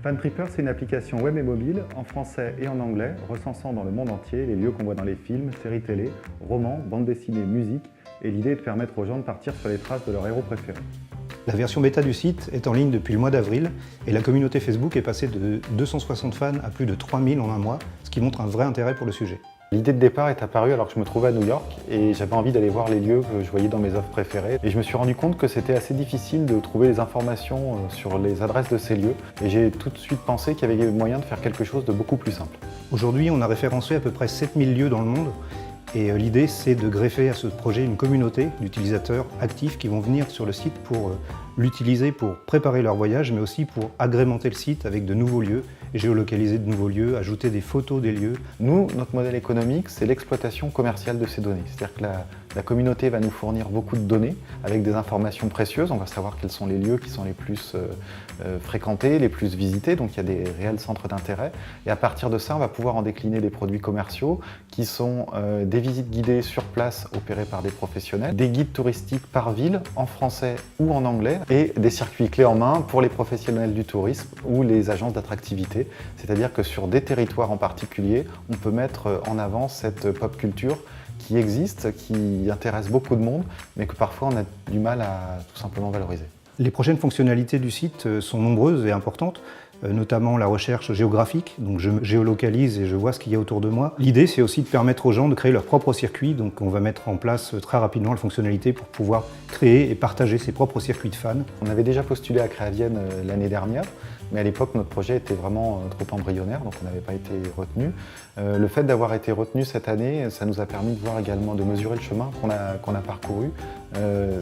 FanTripper, c'est une application web et mobile, en français et en anglais, recensant dans le monde entier les lieux qu'on voit dans les films, séries télé, romans, bandes dessinées, musique, et l'idée est de permettre aux gens de partir sur les traces de leurs héros préférés. La version bêta du site est en ligne depuis le mois d'avril et la communauté Facebook est passée de 260 fans à plus de 3000 en un mois, ce qui montre un vrai intérêt pour le sujet. L'idée de départ est apparue alors que je me trouvais à New York et j'avais envie d'aller voir les lieux que je voyais dans mes offres préférées. Et je me suis rendu compte que c'était assez difficile de trouver les informations sur les adresses de ces lieux. Et j'ai tout de suite pensé qu'il y avait moyen de faire quelque chose de beaucoup plus simple. Aujourd'hui, on a référencé à peu près 7000 lieux dans le monde. Et l'idée, c'est de greffer à ce projet une communauté d'utilisateurs actifs qui vont venir sur le site pour l'utiliser pour préparer leur voyage, mais aussi pour agrémenter le site avec de nouveaux lieux, géolocaliser de nouveaux lieux, ajouter des photos des lieux. Nous, notre modèle économique, c'est l'exploitation commerciale de ces données. C'est-à-dire que la communauté va nous fournir beaucoup de données avec des informations précieuses. On va savoir quels sont les lieux qui sont les plus fréquentés, les plus visités, donc il y a des réels centres d'intérêt. Et à partir de ça, on va pouvoir en décliner des produits commerciaux qui sont des visites guidées sur place opérées par des professionnels, des guides touristiques par ville en français ou en anglais et des circuits clés en main pour les professionnels du tourisme ou les agences d'attractivité. C'est-à-dire que sur des territoires en particulier, on peut mettre en avant cette pop culture qui existe, qui intéresse beaucoup de monde, mais que parfois on a du mal à tout simplement valoriser. Les prochaines fonctionnalités du site sont nombreuses et importantes, notamment la recherche géographique, donc je géolocalise et je vois ce qu'il y a autour de moi. L'idée, c'est aussi de permettre aux gens de créer leur propre circuit, donc on va mettre en place très rapidement la fonctionnalité pour pouvoir créer et partager ses propres circuits de fans. On avait déjà postulé à Créavienne l'année dernière, mais à l'époque notre projet était vraiment trop embryonnaire, donc on n'avait pas été retenu. Le fait d'avoir été retenu cette année, ça nous a permis de voir également, de mesurer le chemin qu'on a parcouru.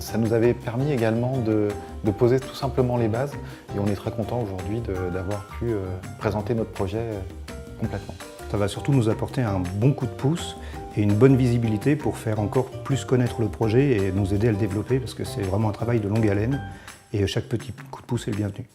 Ça nous avait permis également de poser tout simplement les bases et on est très content aujourd'hui d'avoir pu présenter notre projet complètement. Ça va surtout nous apporter un bon coup de pouce et une bonne visibilité pour faire encore plus connaître le projet et nous aider à le développer parce que c'est vraiment un travail de longue haleine et chaque petit coup de pouce est le bienvenu.